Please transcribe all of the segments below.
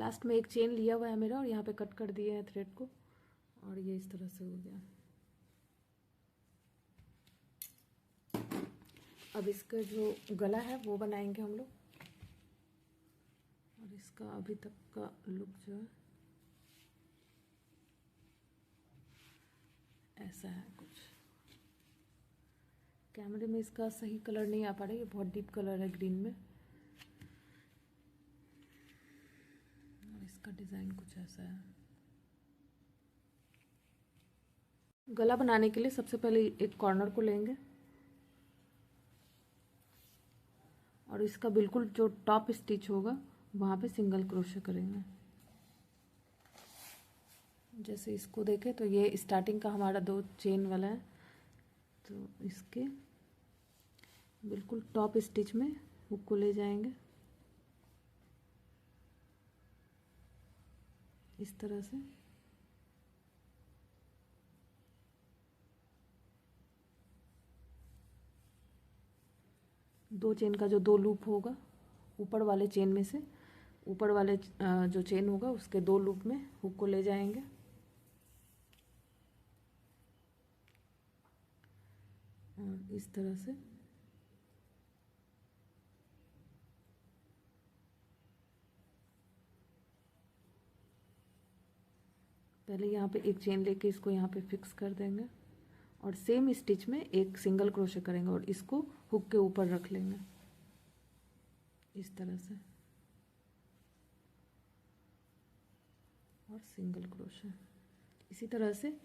Last में एक chain लिया हुआ है मेरा और यहाँ पे कट कर दिए हैं थ्रेड को और ये इस तरह से हो गया। अब इसका जो गला है वो बनाएंगे हम लोग और इसका अभी तक का लुक जो है ऐसा है कुछ। कैमरे में इसका सही कलर नहीं आ पा रहा है, ये बहुत डीप कलर है ग्रीन में और इसका डिज़ाइन कुछ ऐसा है। गला बनाने के लिए सबसे पहले एक कॉर्नर को लेंगे और इसका बिल्कुल जो टॉप स्टिच होगा वहाँ पे सिंगल क्रोशे करेंगे। जैसे इसको देखें तो ये स्टार्टिंग का हमारा 2 चेन वाला है, तो इसके बिल्कुल टॉप स्टिच में हुक को ले जाएंगे इस तरह से। दो चेन का जो 2 लूप होगा ऊपर वाले चेन में से, ऊपर वाले जो चेन होगा उसके 2 लूप में हुक को ले जाएंगे और इस तरह से पहले यहाँ पे एक चेन लेके इसको यहाँ पे फिक्स कर देंगे और सेम स्टिच में एक सिंगल क्रोशे करेंगे और इसको हुक के ऊपर रख लेंगे इस तरह से और सिंगल क्रोशे। इसी तरह से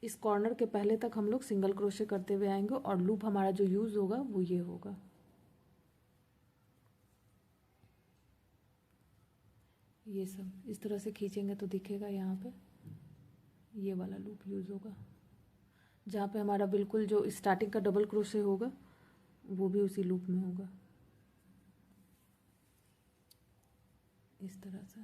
इस कॉर्नर के पहले तक हम लोग सिंगल क्रोशे करते हुए आएंगे और लूप हमारा जो यूज होगा वो ये होगा। ये सब इस तरह से खींचेंगे तो दिखेगा यहाँ पे ये वाला लूप यूज होगा, जहाँ पे हमारा बिल्कुल जो स्टार्टिंग का डबल क्रोशे होगा वो भी उसी लूप में होगा इस तरह से।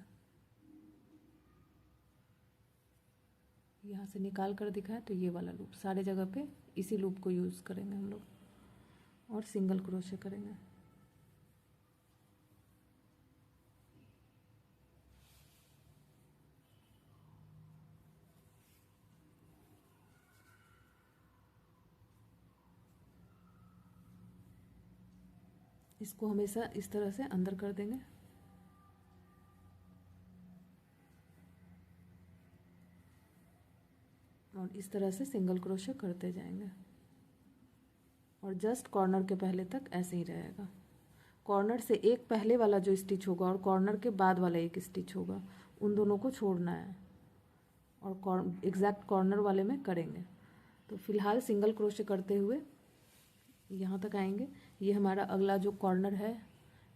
यहाँ से निकाल कर दिखाएं तो ये वाला लूप, सारे जगह पे इसी लूप को यूज़ करेंगे हम लोग और सिंगल क्रोशे करेंगे। इसको हमेशा इस तरह से अंदर कर देंगे और इस तरह से सिंगल क्रोशे करते जाएंगे और जस्ट कॉर्नर के पहले तक ऐसे ही रहेगा। कॉर्नर से एक पहले वाला जो स्टिच होगा और कॉर्नर के बाद वाला एक स्टिच होगा, उन दोनों को छोड़ना है और एग्जैक्ट कॉर्नर वाले में करेंगे। तो फिलहाल सिंगल क्रोशे करते हुए यहाँ तक आएंगे। ये हमारा अगला जो कॉर्नर है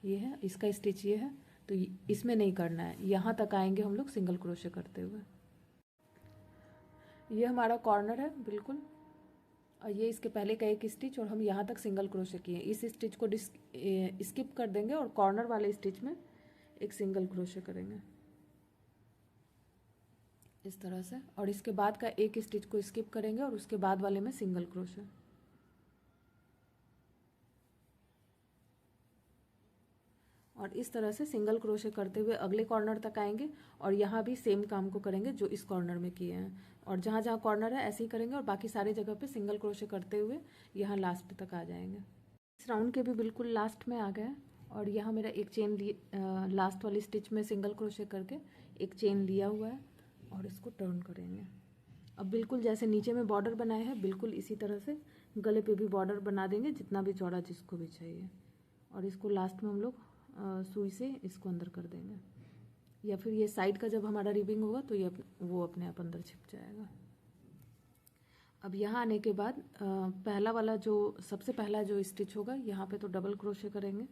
ये है, इसका स्टिच ये है, तो इसमें नहीं करना है, यहाँ तक आएंगे हम लोग सिंगल क्रोशे करते हुए। ये हमारा कॉर्नर है बिल्कुल और ये इसके पहले का एक स्टिच और हम यहाँ तक सिंगल क्रोशे किए। इस स्टिच को स्किप कर देंगे और कॉर्नर वाले स्टिच में एक सिंगल क्रोशे करेंगे इस तरह से और इसके बाद का एक स्टिच को स्किप करेंगे और उसके बाद वाले में सिंगल क्रोशे। और इस तरह से सिंगल क्रोशे करते हुए अगले कॉर्नर तक आएंगे और यहाँ भी सेम काम को करेंगे जो इस कॉर्नर में किए हैं और जहाँ जहाँ कॉर्नर है ऐसे ही करेंगे और बाकी सारी जगह पे सिंगल क्रोशे करते हुए यहाँ लास्ट तक आ जाएंगे। इस राउंड के भी बिल्कुल लास्ट में आ गए और यहाँ मेरा एक चेन लास्ट वाली स्टिच में सिंगल क्रोशे करके एक चेन लिया हुआ है और इसको टर्न करेंगे। अब बिल्कुल जैसे नीचे में बॉर्डर बनाए हैं बिल्कुल इसी तरह से गले पे भी बॉर्डर बना देंगे जितना भी चौड़ा जिसको भी चाहिए और इसको लास्ट में हम लोग सुई से इसको अंदर कर देंगे या फिर ये साइड का जब हमारा रिबिंग होगा तो ये वो अपने आप अंदर छिप जाएगा। अब यहाँ आने के बाद पहला वाला जो सबसे पहला जो स्टिच होगा यहाँ पे तो डबल क्रोशे करेंगे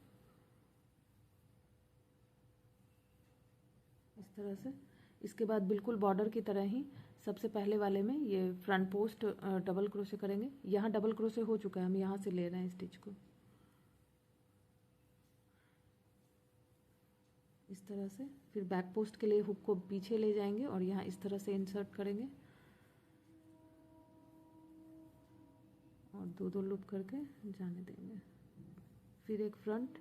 इस तरह से। इसके बाद बिल्कुल बॉर्डर की तरह ही सबसे पहले वाले में ये फ्रंट पोस्ट डबल क्रोशे करेंगे। यहाँ डबल क्रोशे हो चुका है, हम यहाँ से ले रहे हैं स्टिच को इस तरह से। फिर बैक पोस्ट के लिए हुक को पीछे ले जाएंगे और यहाँ इस तरह से इंसर्ट करेंगे और 2-2 लूप करके जाने देंगे। फिर एक फ्रंट,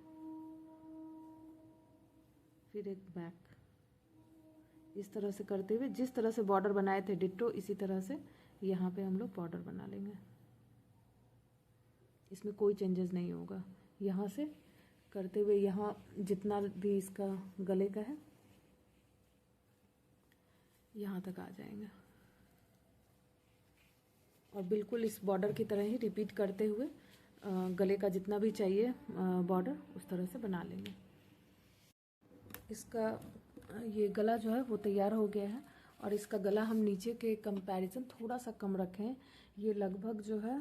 फिर एक बैक इस तरह से करते हुए जिस तरह से बॉर्डर बनाए थे डिट्टो इसी तरह से यहाँ पे हम लोग बॉर्डर बना लेंगे। इसमें कोई चेंजेस नहीं होगा। यहाँ से करते हुए यहाँ जितना भी इसका गले का है यहाँ तक आ जाएंगे और बिल्कुल इस बॉर्डर की तरह ही रिपीट करते हुए गले का जितना भी चाहिए बॉर्डर उस तरह से बना लेंगे। इसका ये गला जो है वो तैयार हो गया है और इसका गला हम नीचे के कंपैरिजन थोड़ा सा कम रखे हैं। ये लगभग जो है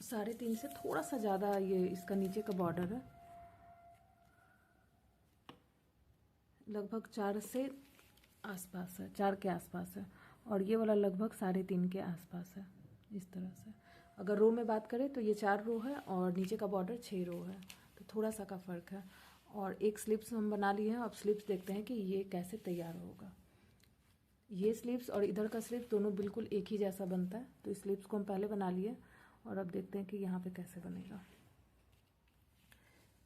3.5 से थोड़ा सा ज़्यादा ये इसका नीचे का बॉर्डर है, लगभग 4 से आसपास है, 4 के आसपास है और ये वाला लगभग 3.5 के आसपास है। इस तरह से अगर रो में बात करें तो ये 4 रो है और नीचे का बॉर्डर 6 रो है, तो थोड़ा सा का फ़र्क है। और एक स्लिप्स हम बना लिए हैं। अब स्लिप्स देखते हैं कि ये कैसे तैयार होगा। ये स्लिप्स और इधर का स्लिप्स दोनों बिल्कुल एक ही जैसा बनता है, तो इस स्लिप्स को हम पहले बना लिए और अब देखते हैं कि यहाँ पे कैसे बनेगा।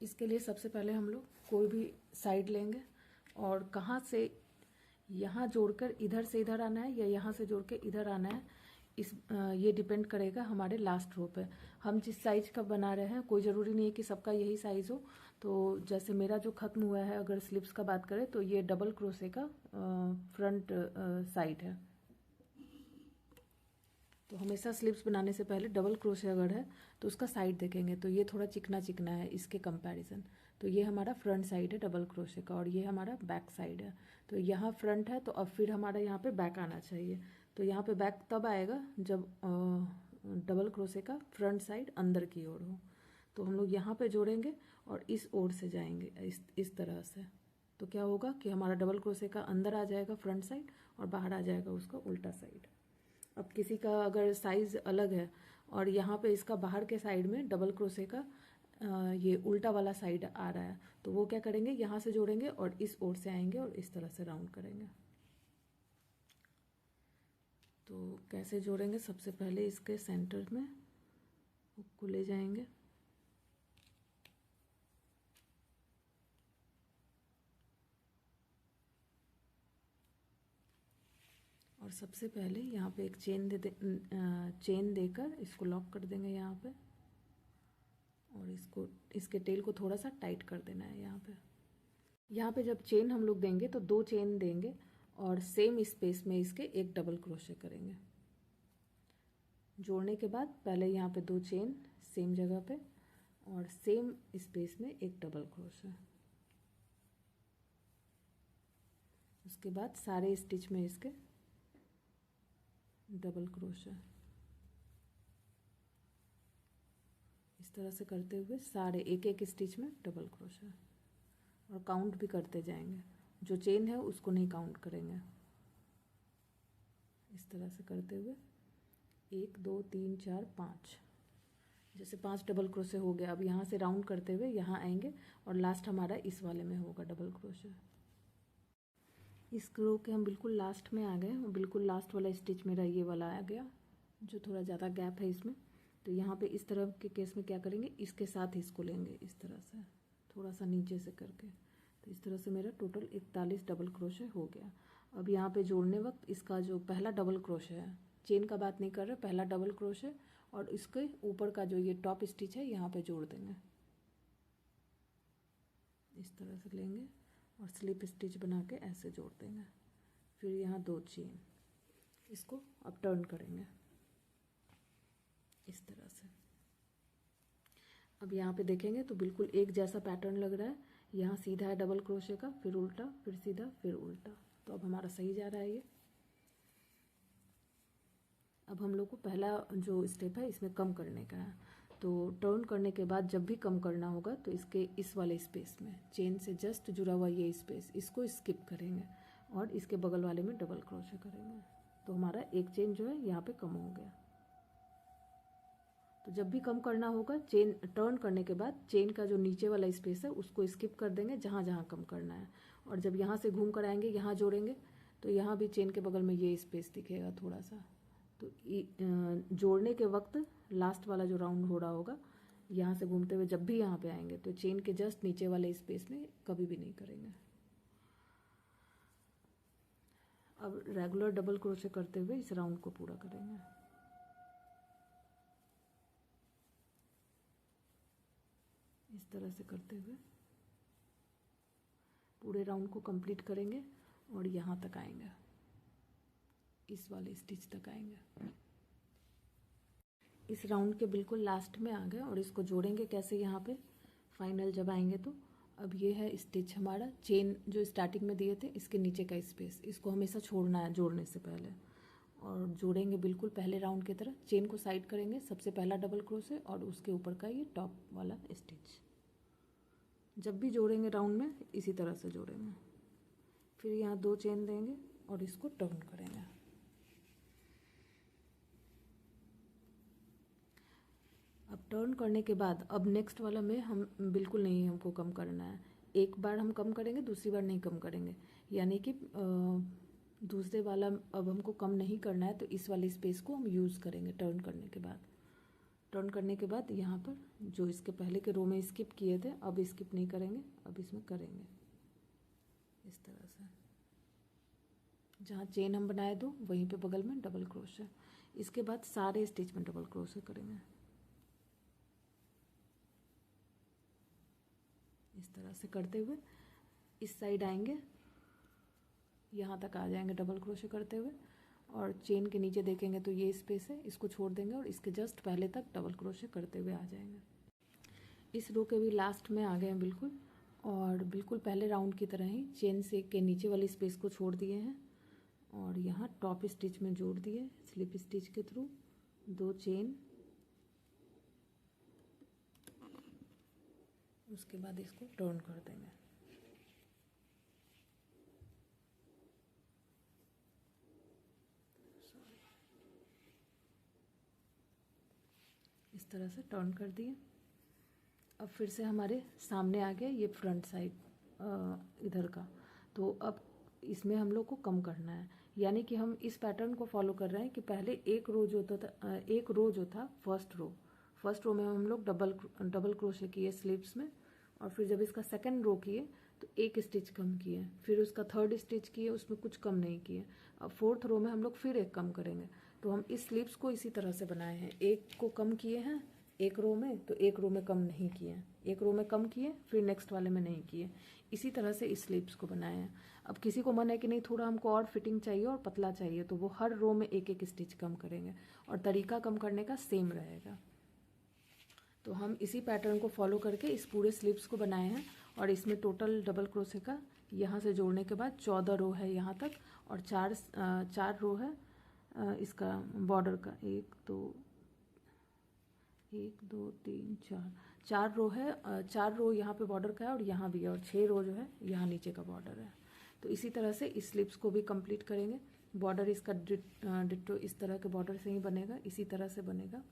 इसके लिए सबसे पहले हम लोग कोई भी साइड लेंगे और कहाँ से यहाँ जोड़कर इधर से इधर आना है या यहाँ से जोड़ के इधर आना है, ये डिपेंड करेगा हमारे लास्ट रो पे। हम जिस साइज का बना रहे हैं कोई ज़रूरी नहीं है कि सबका यही साइज़ हो। तो जैसे मेरा जो ख़त्म हुआ है, अगर स्लिप्स का बात करें तो ये डबल क्रोशे का फ्रंट साइड है। तो हमेशा स्लिप्स बनाने से पहले डबल क्रोशे अगर है तो उसका साइड देखेंगे, तो ये थोड़ा चिकना चिकना है इसके कंपैरिजन। तो ये हमारा फ्रंट साइड है डबल क्रोशे का और ये हमारा बैक साइड है। तो यहाँ फ्रंट है तो अब फिर हमारा यहाँ पे बैक आना चाहिए। तो यहाँ पे बैक तब आएगा जब डबल क्रोशे का फ्रंट साइड अंदर की ओर हो। तो हम लोग यहाँ पे जोड़ेंगे और इस ओर से जाएंगे इस तरह से। तो क्या होगा कि हमारा डबल क्रोशे का अंदर आ जाएगा फ्रंट साइड और बाहर आ जाएगा उसका उल्टा साइड। अब किसी का अगर साइज़ अलग है और यहाँ पे इसका बाहर के साइड में डबल क्रोशे का ये उल्टा वाला साइड आ रहा है, तो वो क्या करेंगे, यहाँ से जोड़ेंगे और इस ओर से आएंगे और इस तरह से राउंड करेंगे। तो कैसे जोड़ेंगे, सबसे पहले इसके सेंटर में हुक को ले जाएंगे और सबसे पहले यहाँ पे एक चेन देकर इसको लॉक कर देंगे यहाँ पे और इसके टेल को थोड़ा सा टाइट कर देना है। यहाँ पे जब चेन हम लोग देंगे तो 2 चेन देंगे और सेम स्पेस में इसके एक डबल क्रोशे करेंगे। जोड़ने के बाद पहले यहाँ पे 2 चेन सेम जगह पे और सेम स्पेस में एक डबल क्रोशे। उसके बाद सारे स्टिच में इसके डबल क्रोशे। इस तरह से करते हुए सारे एक स्टिच में डबल क्रोशे और काउंट भी करते जाएंगे। जो चेन है उसको नहीं काउंट करेंगे। इस तरह से करते हुए 1 2 3 4 5, जैसे 5 डबल क्रोशे हो गया। अब यहाँ से राउंड करते हुए यहाँ आएंगे और लास्ट हमारा इस वाले में होगा डबल क्रोशे। इस रो के हम बिल्कुल लास्ट में आ गए और बिल्कुल लास्ट वाला स्टिच मेरा ये वाला आ गया जो थोड़ा ज़्यादा गैप है इसमें। तो यहाँ पे इस तरह के केस में क्या करेंगे, इसके साथ इसको लेंगे इस तरह से थोड़ा सा नीचे से करके। तो इस तरह से मेरा टोटल 41 डबल क्रोशे हो गया। अब यहाँ पे जोड़ने वक्त इसका जो पहला डबल क्रोशे है, चेन का बात नहीं कर रहे, पहला डबल क्रोशे और इसके ऊपर का जो ये टॉप स्टिच है यहाँ पे जोड़ देंगे। इस तरह से लेंगे और स्लिप स्टिच बना के ऐसे जोड़ देंगे। फिर यहाँ 2 चेन, इसको अब टर्न करेंगे इस तरह से। अब यहाँ पे देखेंगे तो बिल्कुल एक जैसा पैटर्न लग रहा है। यहाँ सीधा है डबल क्रोशे का, फिर उल्टा, फिर सीधा, फिर उल्टा। तो अब हमारा सही जा रहा है ये। अब हम लोग को पहला जो स्टेप है इसमें कम करने का है। तो टर्न करने के बाद जब भी कम करना होगा तो इसके इस वाले स्पेस में चेन से जस्ट जुड़ा हुआ ये स्पेस, इसको स्किप करेंगे और इसके बगल वाले में डबल क्रोशे करेंगे। तो हमारा एक चेन जो है यहाँ पे कम हो गया। तो जब भी कम करना होगा, चेन टर्न करने के बाद चेन का जो नीचे वाला स्पेस है उसको स्किप कर देंगे जहाँ जहाँ कम करना है। और जब यहाँ से घूम कर आएंगे, यहाँ जोड़ेंगे तो यहाँ भी चेन के बगल में ये स्पेस दिखेगा थोड़ा सा। तो जोड़ने के वक्त लास्ट वाला जो राउंड हो रहा होगा, यहाँ से घूमते हुए जब भी यहाँ पे आएंगे तो चेन के जस्ट नीचे वाले स्पेस में कभी भी नहीं करेंगे। अब रेगुलर डबल क्रोशे करते हुए इस राउंड को पूरा करेंगे। इस तरह से करते हुए पूरे राउंड को कंप्लीट करेंगे और यहाँ तक आएंगे, इस वाले स्टिच तक आएंगे। इस राउंड के बिल्कुल लास्ट में आ गए और इसको जोड़ेंगे कैसे यहाँ पे फाइनल जब आएंगे तो। अब ये है स्टिच हमारा, चेन जो स्टार्टिंग में दिए थे इसके नीचे का स्पेस, इसको हमेशा छोड़ना है जोड़ने से पहले, और जोड़ेंगे बिल्कुल पहले राउंड की तरह। चेन को साइड करेंगे, सबसे पहला डबल क्रोशे और उसके ऊपर का ये टॉप वाला स्टिच। जब भी जोड़ेंगे राउंड में इसी तरह से जोड़ेंगे। फिर यहाँ 2 चेन देंगे और इसको टर्न करेंगे। अब टर्न करने के बाद अब नेक्स्ट वाला में हम बिल्कुल नहीं, हमको कम करना है। एक बार हम कम करेंगे, दूसरी बार नहीं कम करेंगे, यानी कि दूसरे वाला अब हमको कम नहीं करना है, तो इस वाले स्पेस को हम यूज़ करेंगे टर्न करने के बाद। टर्न करने के बाद यहाँ पर जो इसके पहले के रो में स्किप किए थे अब स्किप नहीं करेंगे, अब इसमें करेंगे इस तरह से। जहाँ चेन हम बनाए दो वहीं पे बगल में डबल क्रोशे। इसके बाद सारे स्टिच में डबल क्रोशे करेंगे। इस तरह से करते हुए इस साइड आएंगे, यहाँ तक आ जाएंगे डबल क्रोशे करते हुए, और चेन के नीचे देखेंगे तो ये स्पेस है, इसको छोड़ देंगे और इसके जस्ट पहले तक डबल क्रोशे करते हुए आ जाएंगे। इस रो के भी लास्ट में आ गए हैं बिल्कुल, और बिल्कुल पहले राउंड की तरह ही चेन से के नीचे वाली स्पेस को छोड़ दिए हैं और यहाँ टॉप स्टिच में जोड़ दिए स्लिप स्टिच के थ्रू 2 चेन। उसके बाद इसको टर्न कर देंगे। इस तरह से टर्न कर दिए। अब फिर से हमारे सामने आ गया ये फ्रंट साइड इधर का, तो अब इसमें हम लोग को कम करना है, यानी कि हम इस पैटर्न को फॉलो कर रहे हैं कि पहले एक रो जो था फर्स्ट रो में हम लोग डबल क्रोशे किए स्लीव्स में, और फिर जब इसका सेकंड रो किए तो एक स्टिच कम किए, फिर उसका थर्ड स्टिच किए उसमें कुछ कम नहीं किए। अब फोर्थ रो में हम लोग फिर एक कम करेंगे। तो हम इस स्लीव्स को इसी तरह से बनाए हैं, एक को कम किए हैं एक रो में, तो एक रो में कम नहीं किए, एक रो में कम किए फिर नेक्स्ट वाले में नहीं किए, इसी तरह से इस स्लीव्स को बनाए हैं। अब किसी को मन है कि नहीं थोड़ा हमको और फिटिंग चाहिए और पतला चाहिए, तो वो हर रो में एक एक स्टिच कम करेंगे और तरीका कम करने का सेम रहेगा। तो हम इसी पैटर्न को फॉलो करके इस पूरे स्लीव्स को बनाए हैं, और इसमें टोटल डबल क्रोशे का यहाँ से जोड़ने के बाद 14 रो है यहाँ तक, और चार रो है इसका बॉर्डर का, 1 2 3 4 रो है, 4 रो यहाँ पे बॉर्डर का है और यहाँ भी है, और 6 रो जो है यहाँ नीचे का बॉर्डर है। तो इसी तरह से इस स्लीव्स को भी कंप्लीट करेंगे। बॉर्डर इसका डिट्टो इस तरह के बॉर्डर से ही बनेगा, इसी तरह से बनेगा।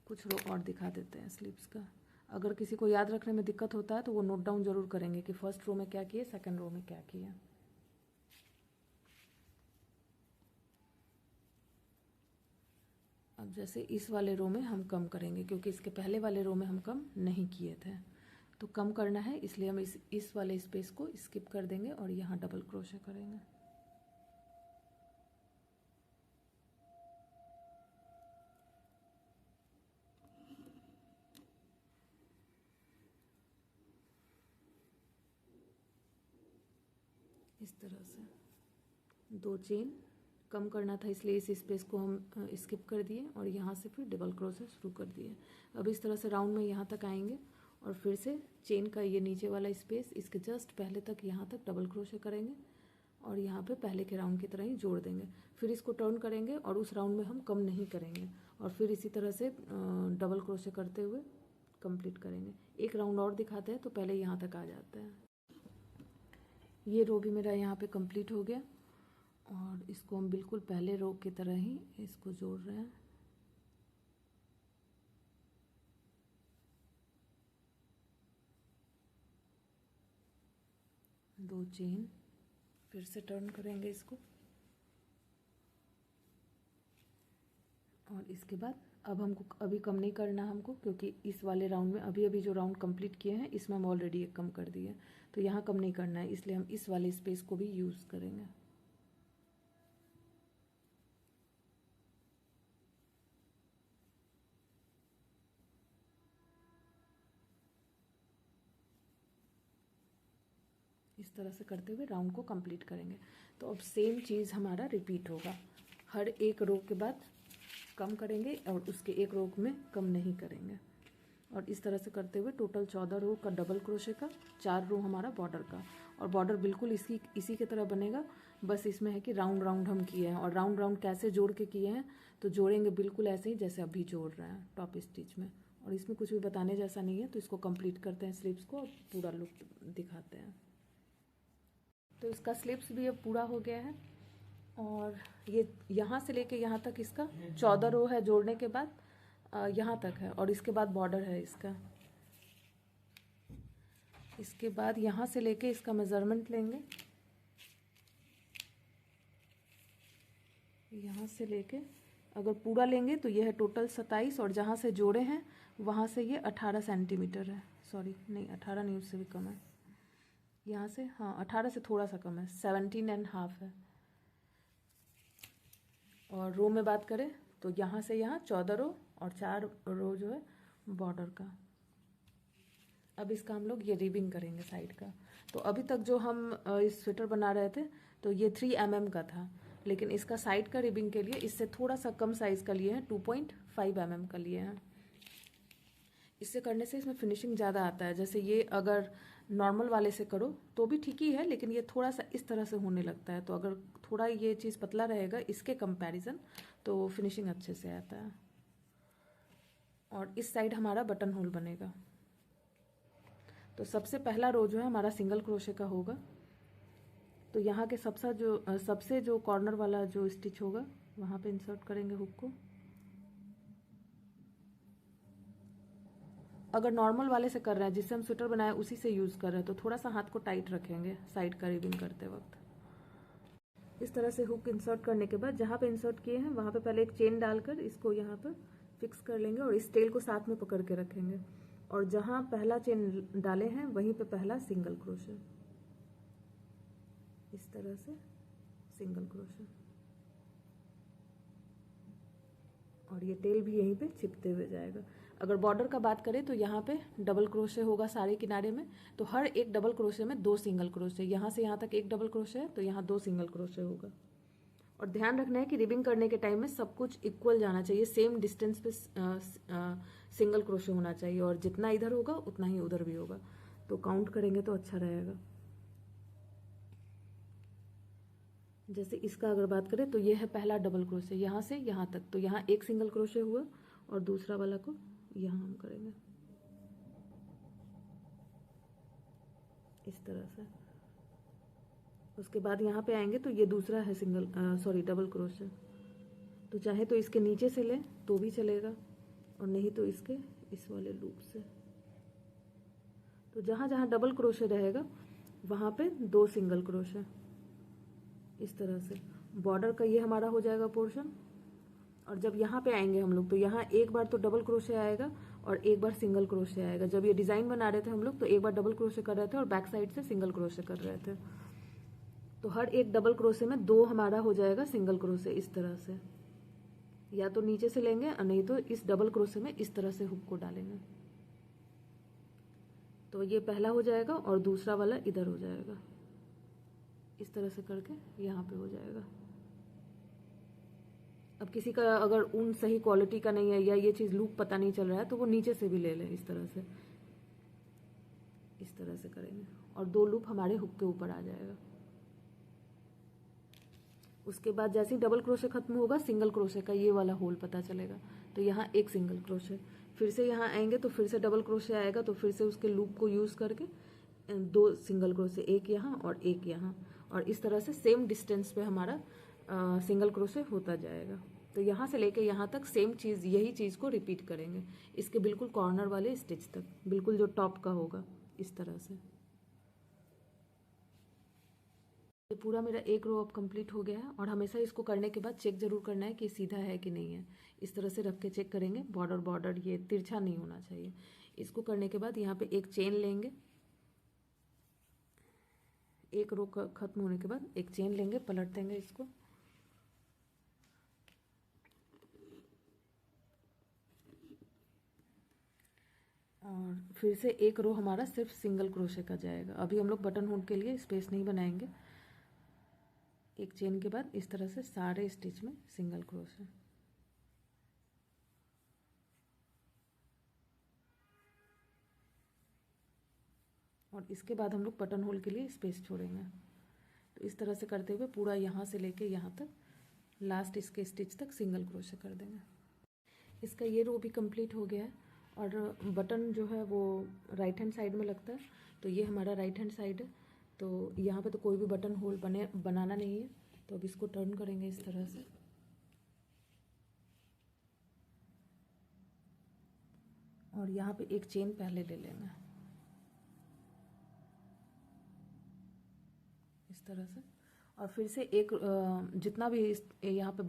कुछ रो और दिखा देते हैं स्लीव्स का, अगर किसी को याद रखने में दिक्कत होता है तो वो नोट डाउन जरूर करेंगे कि फर्स्ट रो में क्या किए, सेकंड रो में क्या किया। अब जैसे इस वाले रो में हम कम करेंगे, क्योंकि इसके पहले वाले रो में हम कम नहीं किए थे, तो कम करना है इसलिए हम इस वाले स्पेस को स्किप कर देंगे और यहाँ डबल क्रोशे करेंगे। इस तरह से 2 चेन कम करना था इसलिए इस स्पेस को हम स्किप कर दिए और यहाँ से फिर डबल क्रोशे शुरू कर दिए। अब इस तरह से राउंड में यहाँ तक आएंगे और फिर से चेन का ये नीचे वाला स्पेस इसके जस्ट पहले तक यहाँ तक डबल क्रोशे करेंगे और यहाँ पे पहले के राउंड की तरह ही जोड़ देंगे। फिर इसको टर्न करेंगे और उस राउंड में हम कम नहीं करेंगे और फिर इसी तरह से डबल क्रोशे करते हुए कंप्लीट करेंगे। एक राउंड और दिखाते हैं, तो पहले यहाँ तक आ जाते हैं। ये रो भी मेरा यहाँ पे कंप्लीट हो गया और इसको हम बिल्कुल पहले रो की तरह ही इसको जोड़ रहे हैं। दो चेन, फिर से टर्न करेंगे इसको और इसके बाद अब हमको अभी कम नहीं करना हमको, क्योंकि इस वाले राउंड में अभी जो राउंड कंप्लीट किए हैं इसमें हम ऑलरेडी एक कम कर दिए, तो यहाँ कम नहीं करना है, इसलिए हम इस वाले स्पेस को भी यूज़ करेंगे। इस तरह से करते हुए राउंड को कंप्लीट करेंगे। तो अब सेम चीज़ हमारा रिपीट होगा, हर एक रो के बाद कम करेंगे और उसके एक रो में कम नहीं करेंगे। और इस तरह से करते हुए टोटल 14 रो का डबल क्रोशे का, 4 रो हमारा बॉर्डर का। और बॉर्डर बिल्कुल इसी की तरह बनेगा, बस इसमें है कि राउंड राउंड हम किए हैं। और राउंड राउंड कैसे जोड़ के किए हैं, तो जोड़ेंगे बिल्कुल ऐसे ही जैसे अभी जोड़ रहे हैं टॉप स्टिच में। और इसमें कुछ भी बताने जैसा नहीं है, तो इसको कंप्लीट करते हैं स्लीव्स को और पूरा लुक दिखाते हैं। तो इसका स्लीव्स भी अब पूरा हो गया है। और ये यहाँ से लेके यहाँ तक इसका 14 रो है जोड़ने के बाद, यहाँ तक है। और इसके बाद बॉर्डर है इसका। इसके बाद यहाँ से लेके इसका मेज़रमेंट लेंगे, यहाँ से लेके अगर पूरा लेंगे तो ये है टोटल 27, और जहाँ से जोड़े हैं वहाँ से ये 18 सेंटीमीटर है। सॉरी नहीं, 18 नहीं, उससे भी कम है। यहाँ से हाँ 18 से थोड़ा सा कम है, 17.5 है। और रो में बात करें तो यहाँ से यहाँ 14 रो और 4 रो जो है बॉर्डर का। अब इसका हम लोग ये रिबिंग करेंगे साइड का। तो अभी तक जो हम इस स्वेटर बना रहे थे तो ये 3 mm का था, लेकिन इसका साइड का रिबिंग के लिए इससे थोड़ा सा कम साइज़ का लिए हैं, 2.5 mm का लिए हैं। इससे करने से इसमें फिनिशिंग ज़्यादा आता है। जैसे ये अगर नॉर्मल वाले से करो तो भी ठीक ही है, लेकिन ये थोड़ा सा इस तरह से होने लगता है। तो अगर थोड़ा ये चीज़ पतला रहेगा इसके कंपैरिजन तो फिनिशिंग अच्छे से आता है। और इस साइड हमारा बटन होल बनेगा। तो सबसे पहला रो जो है हमारा सिंगल क्रोशे का होगा। तो यहाँ के सबसे जो कॉर्नर वाला जो स्टिच होगा वहाँ पे इंसर्ट करेंगे हुक को। अगर नॉर्मल वाले से कर रहे हैं, जिससे हम स्वेटर बनाए उसी से यूज़ कर रहे हैं, तो थोड़ा सा हाथ को टाइट रखेंगे साइड का रिबिंग करते वक्त। इस तरह से हुक इंसर्ट करने के बाद जहाँ पे इंसर्ट किए हैं वहाँ पे पहले एक चेन डालकर इसको यहाँ पर फिक्स कर लेंगे और इस टेल को साथ में पकड़ के रखेंगे। और जहाँ पहला चेन डाले हैं वहीं पे पहला सिंगल क्रोशे, इस तरह से सिंगल क्रोशे। और ये टेल भी यहीं पे चिपते हुए जाएगा। अगर बॉर्डर का बात करें तो यहाँ पे डबल क्रोशे होगा सारे किनारे में। तो हर एक डबल क्रोशे में 2 सिंगल क्रोशे, यहाँ से यहाँ तक एक डबल क्रोशे है तो यहाँ 2 सिंगल क्रोशे होगा। और ध्यान रखना है कि रिबिंग करने के टाइम में सब कुछ इक्वल जाना चाहिए, सेम डिस्टेंस पे सिंगल क्रोशे होना चाहिए। और जितना इधर होगा उतना ही उधर भी होगा, तो काउंट करेंगे तो अच्छा रहेगा। जैसे इसका अगर बात करें तो ये है पहला डबल क्रोशे यहाँ से यहाँ तक, तो यहाँ एक सिंगल क्रोशे हुआ और दूसरा वाला को यहाँ हम करेंगे इस तरह से। उसके बाद यहाँ पे आएंगे तो ये दूसरा है डबल क्रोशे। तो चाहे तो इसके नीचे से लें तो भी चलेगा, और नहीं तो इसके इस वाले लूप से। तो जहाँ जहाँ डबल क्रोशे रहेगा वहाँ पे 2 सिंगल क्रोशे, इस तरह से। बॉर्डर का ये हमारा हो जाएगा पोर्शन। और जब यहाँ पे आएंगे हम लोग तो यहाँ एक बार तो डबल क्रोशे आएगा और एक बार सिंगल क्रोशे आएगा। जब ये डिज़ाइन बना रहे थे हम लोग तो एक बार डबल क्रोशे कर रहे थे और बैक साइड से सिंगल क्रोशे कर रहे थे। तो हर एक डबल क्रोशे में 2 हमारा हो जाएगा सिंगल क्रोशे, इस तरह से। या तो नीचे से लेंगे और नहीं तो इस डबल क्रोशे में इस तरह से हुक को डालेंगे। तो ये पहला हो जाएगा और दूसरा वाला इधर हो जाएगा, इस तरह से करके यहाँ पे हो जाएगा। अब किसी का अगर ऊन सही क्वालिटी का नहीं है या ये चीज़ लूप पता नहीं चल रहा है तो वो नीचे से भी ले लें, इस तरह से। इस तरह से करेंगे और 2 लूप हमारे हुक के ऊपर आ जाएगा। उसके बाद जैसे ही डबल क्रोशे खत्म होगा सिंगल क्रोशे का ये वाला होल पता चलेगा, तो यहाँ एक सिंगल क्रोशे। फिर से यहाँ आएंगे तो फिर से डबल क्रोशे आएगा, तो फिर से उसके लूप को यूज़ करके 2 सिंगल क्रोशे, एक यहाँ और एक यहाँ। और इस तरह से सेम डिस्टेंस पे हमारा सिंगल क्रोशे होता जाएगा। तो यहाँ से लेके यहाँ तक सेम चीज़, यही चीज़ को रिपीट करेंगे इसके बिल्कुल कॉर्नर वाले स्टिच तक, बिल्कुल जो टॉप का होगा, इस तरह से। ये पूरा मेरा एक रो अब कंप्लीट हो गया है। और हमेशा इसको करने के बाद चेक जरूर करना है कि सीधा है कि नहीं है। इस तरह से रख के चेक करेंगे। बॉर्डर ये तिरछा नहीं होना चाहिए। इसको करने के बाद यहाँ पे एक चेन लेंगे, एक रो खत्म होने के बाद एक चेन लेंगे, पलट देंगे इसको। और और फिर से एक रो हमारा सिर्फ सिंगल क्रोशे का जाएगा। अभी हम लोग बटन होल के लिए स्पेस नहीं बनाएंगे। एक चेन के बाद इस तरह से सारे स्टिच में सिंगल क्रोशे। और इसके बाद हम लोग बटन होल के लिए स्पेस छोड़ेंगे। तो इस तरह से करते हुए पूरा यहाँ से लेके यहाँ तक लास्ट इसके स्टिच तक सिंगल क्रोशे कर देंगे। इसका ये रो भी कंप्लीट हो गया है। और बटन जो है वो राइट हैंड साइड में लगता है, तो ये हमारा राइट हैंड साइड है। तो यहाँ पे तो कोई भी बटन होल बनाना नहीं है। तो अब इसको टर्न करेंगे इस तरह से। और यहाँ पे एक चेन पहले ले लेंगे इस तरह से। और फिर से एक जितना भी यहाँ पे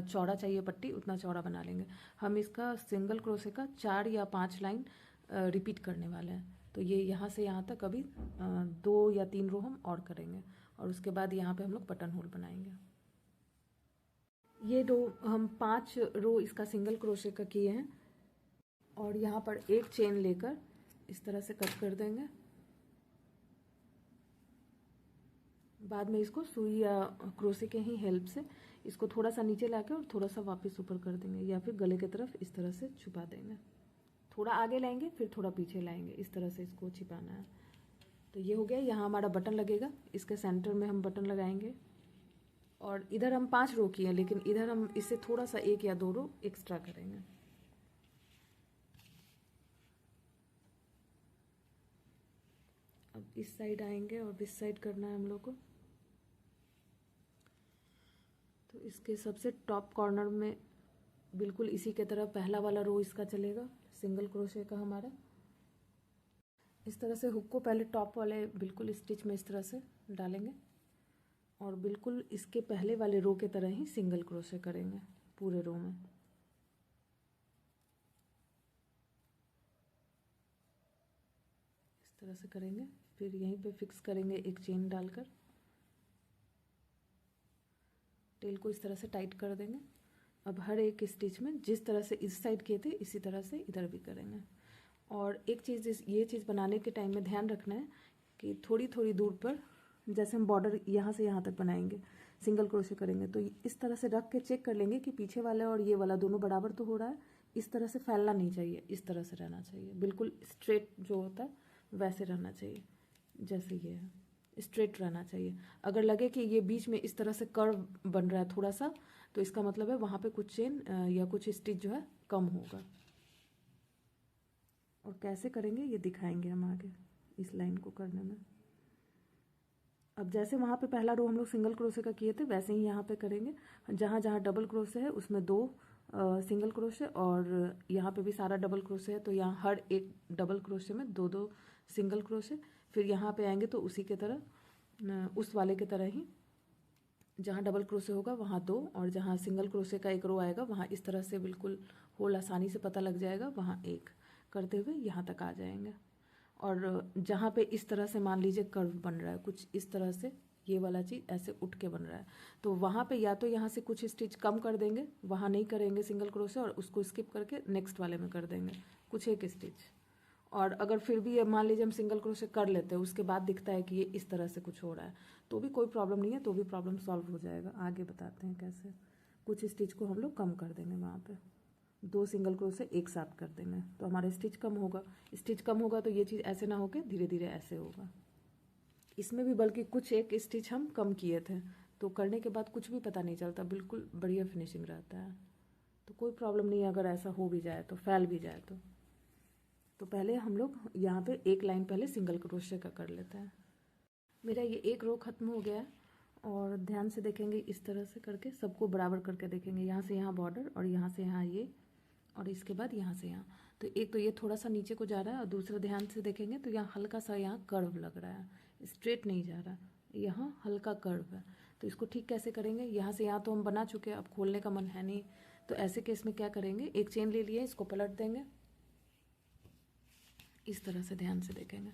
चौड़ा चाहिए पट्टी उतना चौड़ा बना लेंगे। हम इसका सिंगल क्रोशे का 4 या 5 लाइन रिपीट करने वाले हैं। तो ये यहाँ से यहाँ तक अभी 2 या 3 रो हम और करेंगे। और उसके बाद यहाँ पे हम लोग बटन होल बनाएंगे। ये रो हम 5 रो इसका सिंगल क्रोशे का किए हैं। और यहाँ पर एक चेन लेकर इस तरह से कट कर देंगे। बाद में इसको सुई या क्रोशे के ही हेल्प से इसको थोड़ा सा नीचे लाके और थोड़ा सा वापस ऊपर कर देंगे, या फिर गले की तरफ इस तरह से छुपा देंगे। थोड़ा आगे लाएंगे फिर थोड़ा पीछे लाएंगे, इस तरह से इसको छिपाना है। तो ये हो गया। यहाँ हमारा बटन लगेगा, इसके सेंटर में हम बटन लगाएंगे। और इधर हम 5 रो किए, लेकिन इधर हम इससे थोड़ा सा 1 या 2 रो एक्स्ट्रा करेंगे। अब इस साइड आएंगे और इस साइड करना है हम लोग को। तो इसके सबसे टॉप कॉर्नर में बिल्कुल इसी के तरह पहला वाला रो इसका चलेगा सिंगल क्रोशे का हमारा। इस तरह से हुक को पहले टॉप वाले बिल्कुल स्टिच में इस तरह से डालेंगे और बिल्कुल इसके पहले वाले रो के तरह ही सिंगल क्रोशे करेंगे पूरे रो में। इस तरह से करेंगे। फिर यहीं पे फिक्स करेंगे एक चेन डालकर, टेल को इस तरह से टाइट कर देंगे। अब हर एक स्टिच में जिस तरह से इस साइड किए थे इसी तरह से इधर भी करेंगे। और एक चीज़ ये चीज़ बनाने के टाइम में ध्यान रखना है कि थोड़ी थोड़ी दूर पर, जैसे हम बॉर्डर यहाँ से यहाँ तक बनाएंगे सिंगल क्रोशे करेंगे, तो इस तरह से रख के चेक कर लेंगे कि पीछे वाला और ये वाला दोनों बराबर तो हो रहा है। इस तरह से फैलना नहीं चाहिए, इस तरह से रहना चाहिए, बिल्कुल स्ट्रेट जो होता है वैसे रहना चाहिए, जैसे ये है स्ट्रेट रहना चाहिए। अगर लगे कि ये बीच में इस तरह से कर्व बन रहा है थोड़ा सा, तो इसका मतलब है वहाँ पे कुछ चेन या कुछ स्टिच जो है कम होगा। और कैसे करेंगे ये दिखाएंगे हम आगे इस लाइन को करने में। अब जैसे वहाँ पे पहला रो हम लोग सिंगल क्रोशे का किए थे वैसे ही यहाँ पे करेंगे। जहाँ जहाँ डबल क्रोशे है उसमें 2 सिंगल क्रोशे, और यहाँ पे भी सारा डबल क्रोशे है तो यहाँ हर एक डबल क्रोशे में 2-2 सिंगल क्रोशे। फिर यहाँ पे आएंगे तो उसी के तरह उस वाले के तरह ही जहाँ डबल क्रोशे होगा वहाँ 2, और जहाँ सिंगल क्रोशे का एक रो आएगा वहाँ इस तरह से बिल्कुल होल आसानी से पता लग जाएगा, वहाँ 1 करते हुए यहाँ तक आ जाएंगे। और जहाँ पे इस तरह से मान लीजिए कर्व बन रहा है कुछ इस तरह से, ये वाला चीज़ ऐसे उठ के बन रहा है, तो वहाँ पे या तो यहाँ से कुछ स्टिच कम कर देंगे, वहाँ नहीं करेंगे सिंगल क्रोशे और उसको स्किप करके नेक्स्ट वाले में कर देंगे कुछ एक स्टिच। और अगर फिर भी मान लीजिए हम सिंगल क्रोशे कर लेते हैं उसके बाद दिखता है कि ये इस तरह से कुछ हो रहा है, तो भी कोई प्रॉब्लम नहीं है, तो भी प्रॉब्लम सॉल्व हो जाएगा। आगे बताते हैं कैसे। कुछ स्टिच को हम लोग कम कर देंगे, वहाँ पे 2 सिंगल क्रोशे एक साथ कर देंगे तो हमारा स्टिच कम होगा। स्टिच कम होगा तो ये चीज़ ऐसे ना होके धीरे धीरे ऐसे होगा। इसमें भी बल्कि कुछ एक स्टिच हम कम किए थे, तो करने के बाद कुछ भी पता नहीं चलता, बिल्कुल बढ़िया फिनिशिंग रहता है। तो कोई प्रॉब्लम नहीं है अगर ऐसा हो भी जाए तो, फैल भी जाए तो पहले हम लोग यहाँ पे एक लाइन पहले सिंगल क्रोशे का कर लेते हैं। मेरा ये एक रो खत्म हो गया है, और ध्यान से देखेंगे इस तरह से करके सबको बराबर करके देखेंगे, यहाँ से यहाँ बॉर्डर और यहाँ से यहाँ ये, और इसके बाद यहाँ से यहाँ। तो एक तो ये थोड़ा सा नीचे को जा रहा है, और दूसरा ध्यान से देखेंगे तो यहाँ हल्का सा यहाँ कर्व लग रहा है, स्ट्रेट नहीं जा रहा, यहाँ हल्का कर्व है। तो इसको ठीक कैसे करेंगे, यहाँ से यहाँ तो हम बना चुके हैं, अब खोलने का मन है नहीं, तो ऐसे केस में क्या करेंगे, एक चेन ले लिए, इसको पलट देंगे इस तरह से, ध्यान से देखेंगे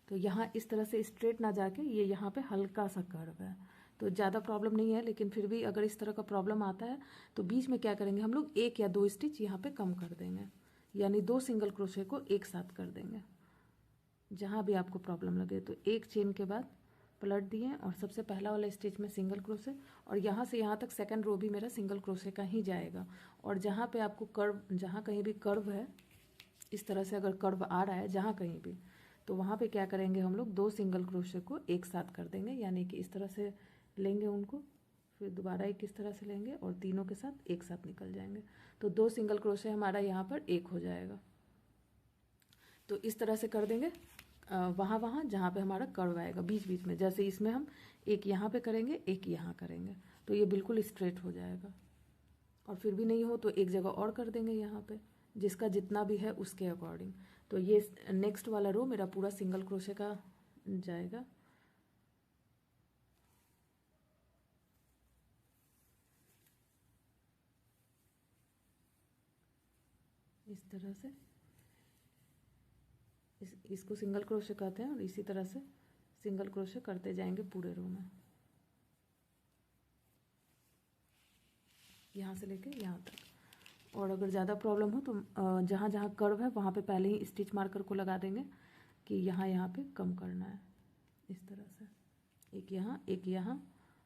तो यहाँ इस तरह से स्ट्रेट ना जाके ये यहाँ पे हल्का सा कर्व है, तो ज़्यादा प्रॉब्लम नहीं है। लेकिन फिर भी अगर इस तरह का प्रॉब्लम आता है तो बीच में क्या करेंगे हम लोग 1 या 2 स्टिच यहाँ पे कम कर देंगे, यानी 2 सिंगल क्रोशे को एक साथ कर देंगे। जहाँ भी आपको प्रॉब्लम लगे तो एक चेन के बाद पलट दिए और सबसे पहला वाला स्टिच में सिंगल क्रोशे, और यहाँ से यहाँ तक सेकंड रो भी मेरा सिंगल क्रोशे का ही जाएगा। और जहाँ पे आपको कर्व, जहाँ कहीं भी कर्व है, इस तरह से अगर कर्व आ रहा है जहाँ कहीं भी, तो वहाँ पे क्या करेंगे हम लोग 2 सिंगल क्रोशे को एक साथ कर देंगे। यानी कि इस तरह से लेंगे उनको, फिर दोबारा एक इस तरह से लेंगे और तीनों के साथ एक साथ निकल जाएंगे। तो 2 सिंगल क्रोशे हमारा यहाँ पर एक हो जाएगा। तो इस तरह से कर देंगे वहाँ जहाँ पे हमारा कर्व आएगा बीच बीच में। जैसे इसमें हम एक यहाँ पे करेंगे, एक यहाँ करेंगे, तो ये बिल्कुल स्ट्रेट हो जाएगा। और फिर भी नहीं हो तो एक जगह और कर देंगे यहाँ पे, जिसका जितना भी है उसके अकॉर्डिंग। तो ये नेक्स्ट वाला रो मेरा पूरा सिंगल क्रोशे का जाएगा। इस तरह से इसको सिंगल क्रोशे कहते हैं, और इसी तरह से सिंगल क्रोशे करते जाएंगे पूरे रो में, यहाँ से लेके यहाँ तक। और अगर ज़्यादा प्रॉब्लम हो तो जहाँ जहाँ कर्व है वहाँ पे पहले ही स्टिच मार्कर को लगा देंगे कि यहाँ पे कम करना है। इस तरह से एक यहाँ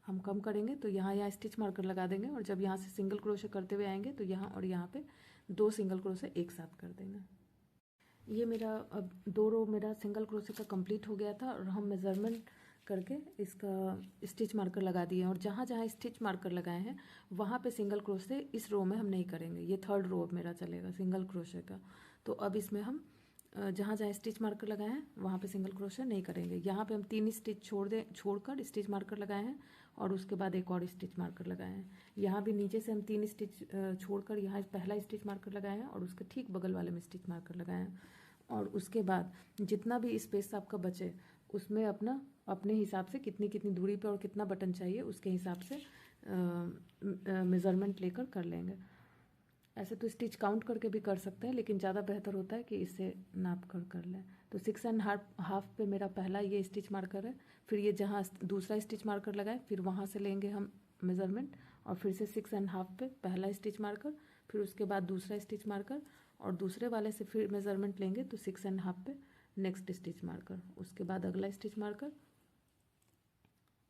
हम कम करेंगे तो यहाँ स्टिच मार्कर लगा देंगे, और जब यहाँ से सिंगल क्रोशे करते हुए आएंगे तो यहाँ और यहाँ पे 2 सिंगल क्रोशे एक साथ कर देंगे। ये मेरा अब 2 रो मेरा सिंगल क्रोशे का कंप्लीट हो गया था, और हम मेज़रमेंट करके इसका स्टिच मार्कर लगा दिए हैं। और जहाँ जहाँ स्टिच मार्कर लगाए हैं वहाँ पे सिंगल क्रोशे इस रो में हम नहीं करेंगे। ये थर्ड रो अब मेरा चलेगा सिंगल क्रोशे का। तो अब इसमें हम जहाँ जहाँ स्टिच मार्कर लगाए हैं वहाँ पे सिंगल क्रोशे नहीं करेंगे। यहाँ पे हम 3 स्टिच छोड़कर स्टिच मार्कर लगाए हैं, और उसके बाद एक और स्टिच मार्कर लगाए हैं। यहाँ भी नीचे से हम 3 स्टिच छोड़कर यहाँ पहला स्टिच मार्कर लगाए हैं, और उसके ठीक बगल वाले में स्टिच मार्कर लगाए हैं। और उसके बाद जितना भी स्पेस आपका बचे उसमें अपने हिसाब से कितनी कितनी दूरी पे और कितना बटन चाहिए उसके हिसाब से मेज़रमेंट लेकर कर लेंगे। ऐसे तो स्टिच काउंट करके भी कर सकते हैं, लेकिन ज़्यादा बेहतर होता है कि इससे नाप कर लें। तो 6.5 पे मेरा पहला ये स्टिच मार्कर है। फिर ये जहाँ दूसरा स्टिच मार्कर लगाए फिर वहाँ से लेंगे हम मेज़रमेंट, और फिर से 6.5 पे पहला स्टिच मार्कर, फिर उसके बाद दूसरा स्टिच मार्कर, और दूसरे वाले से फिर मेज़रमेंट लेंगे तो 6.5 पे नेक्स्ट स्टिच मार्कर, उसके बाद अगला स्टिच मार्कर,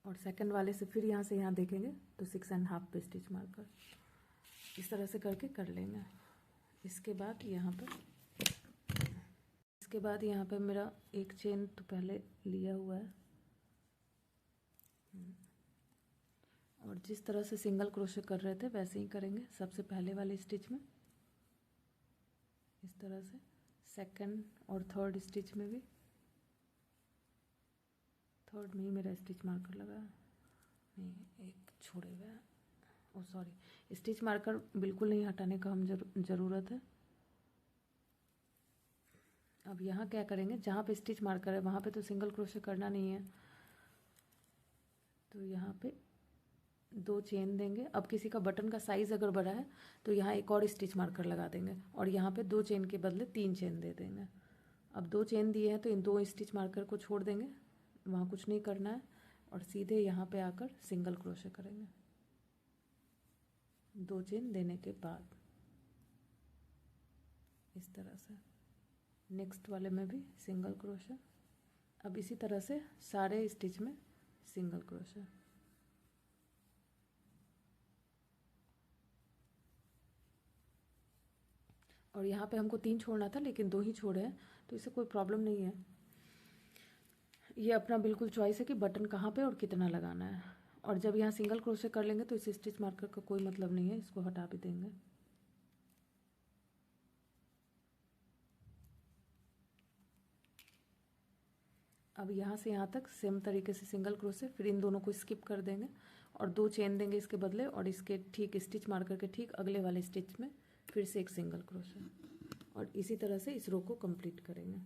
और सेकंड वाले से फिर यहाँ से यहाँ देखेंगे तो 6.5 पे स्टिच मार्कर। इस तरह से करके कर लेंगे। इसके बाद यहाँ पे मेरा एक चेन तो पहले लिया हुआ है, और जिस तरह से सिंगल क्रोशे कर रहे थे वैसे ही करेंगे सबसे पहले वाले स्टिच में। इस तरह से सेकंड और थर्ड स्टिच में भी, थर्ड में ही मेरा स्टिच मार्कर लगा नहीं, एक छोड़े हुए हैं, ओ सॉरी, स्टिच मार्कर बिल्कुल नहीं हटाने का हम ज़रूरत है। अब यहाँ क्या करेंगे, जहाँ पे स्टिच मार्कर है वहाँ पे तो सिंगल क्रोशे करना नहीं है, तो यहाँ पे 2 चेन देंगे। अब किसी का बटन का साइज़ अगर बड़ा है तो यहाँ एक और स्टिच मार्कर लगा देंगे, और यहाँ पे 2 चेन के बदले 3 चेन दे देंगे। अब 2 चेन दिए हैं तो इन 2 स्टिच मार्कर को छोड़ देंगे, वहाँ कुछ नहीं करना है, और सीधे यहाँ पे आकर सिंगल क्रोशे करेंगे 2 चेन देने के बाद। इस तरह से नेक्स्ट वाले में भी सिंगल क्रोशे। अब इसी तरह से सारे स्टिच में सिंगल क्रोशे। और यहाँ पे हमको 3 छोड़ना था लेकिन 2 ही छोड़े हैं, तो इससे कोई प्रॉब्लम नहीं है। ये अपना बिल्कुल चॉइस है कि बटन कहाँ पे और कितना लगाना है। और जब यहाँ सिंगल क्रोशे कर लेंगे तो इस स्टिच मार्कर का कोई मतलब नहीं है, इसको हटा भी देंगे। अब यहाँ से यहाँ तक सेम तरीके से सिंगल क्रोशे, फिर इन दोनों को स्किप कर देंगे और 2 चेन देंगे इसके बदले, और इसके ठीक स्टिच मार्कर के ठीक अगले वाले स्टिच में फिर से एक सिंगल क्रोशे, और इसी तरह से इस रो को कंप्लीट करेंगे।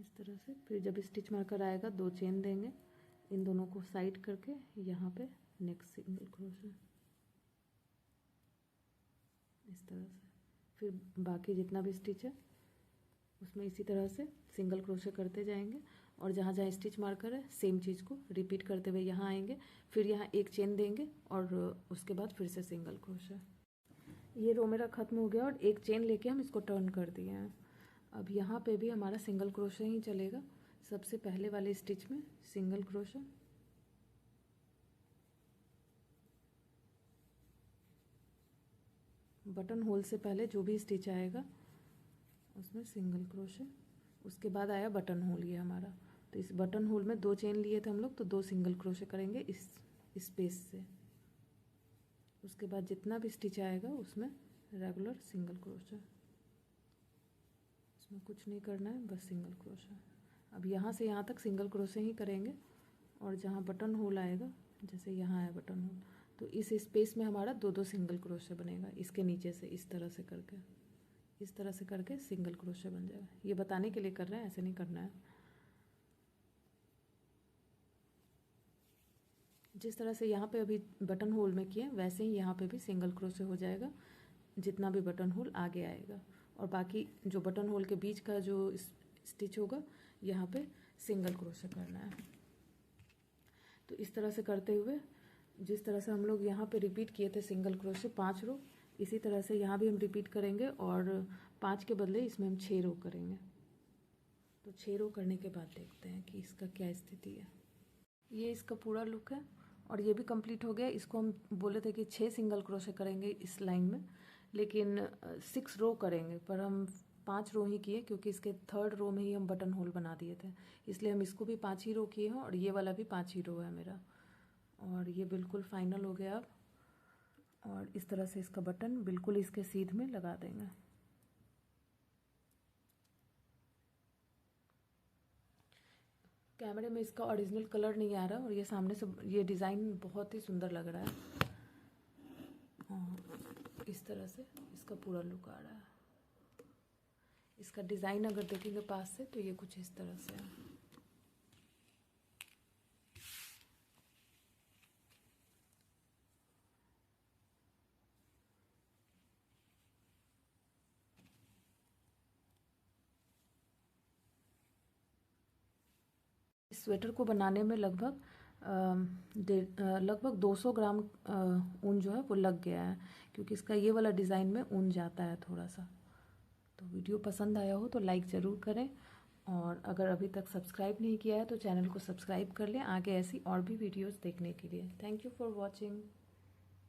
इस तरह से। फिर जब स्टिच मार्कर आएगा 2 चेन देंगे, इन दोनों को साइड करके यहाँ पे नेक्स्ट सिंगल क्रोशे इस तरह से। फिर बाकी जितना भी स्टिच है उसमें इसी तरह से सिंगल क्रोशे करते जाएंगे और जहाँ जहाँ स्टिच मार्कर है सेम चीज़ को रिपीट करते हुए यहाँ आएंगे। फिर यहाँ एक चेन देंगे और उसके बाद फिर से सिंगल क्रोशे। ये रो मेरा ख़त्म हो गया और एक चेन लेके हम इसको टर्न कर दिए हैं। अब यहाँ पे भी हमारा सिंगल क्रोशे ही चलेगा। सबसे पहले वाले स्टिच में सिंगल क्रोशे, बटन होल से पहले जो भी स्टिच आएगा उसमें सिंगल क्रोशे, उसके बाद आया बटन होल ये हमारा। तो इस बटन होल में 2 चेन लिए थे हम लोग, तो 2 सिंगल क्रोशे करेंगे इस स्पेस से। उसके बाद जितना भी स्टिच आएगा उसमें रेगुलर सिंगल क्रोशे, इसमें कुछ नहीं करना है, बस सिंगल क्रोशे। अब यहाँ से यहाँ तक सिंगल क्रोशे ही करेंगे और जहाँ बटन होल आएगा, जैसे यहाँ है बटन होल, तो इस स्पेस में हमारा 2-2 सिंगल क्रोशे बनेगा इसके नीचे से। इस तरह से करके, इस तरह से करके सिंगल क्रोशे बन जाएगा। ये बताने के लिए कर रहे हैं, ऐसे नहीं करना है। जिस तरह से यहाँ पे अभी बटन होल में किए वैसे ही यहाँ पे भी सिंगल क्रोशे हो जाएगा जितना भी बटन होल आगे आएगा। और बाकी जो बटन होल के बीच का जो स्टिच होगा यहाँ पे सिंगल क्रोशे करना है। तो इस तरह से करते हुए, जिस तरह से हम लोग यहाँ पे रिपीट किए थे सिंगल क्रोशे 5 रो, इसी तरह से यहाँ भी हम रिपीट करेंगे और 5 के बदले इसमें हम 6 रो करेंगे। तो 6 रो करने के बाद देखते हैं कि इसका क्या स्थिति है। ये इसका पूरा लुक है और ये भी कंप्लीट हो गया। इसको हम बोले थे कि 6 सिंगल क्रोशे करेंगे इस लाइन में, लेकिन 6 रो करेंगे, पर हम 5 रो ही किए क्योंकि इसके 3rd रो में ही हम बटन होल बना दिए थे, इसलिए हम इसको भी 5 ही रो किए हैं और ये वाला भी 5 ही रो है मेरा। और ये बिल्कुल फाइनल हो गया अब। और इस तरह से इसका बटन बिल्कुल इसके सीध में लगा देंगे। कैमरे में इसका ओरिजिनल कलर नहीं आ रहा और ये सामने से ये डिज़ाइन बहुत ही सुंदर लग रहा है। और इस तरह से इसका पूरा लुक आ रहा है। इसका डिज़ाइन अगर देखेंगे पास से तो ये कुछ इस तरह से है। इस स्वेटर को बनाने में लगभग 200 ग्राम ऊन जो है वो लग गया है, क्योंकि इसका ये वाला डिज़ाइन में ऊन जाता है थोड़ा सा। तो वीडियो पसंद आया हो तो लाइक ज़रूर करें और अगर अभी तक सब्सक्राइब नहीं किया है तो चैनल को सब्सक्राइब कर लें आगे ऐसी और भी वीडियोस देखने के लिए। Thank you for watching.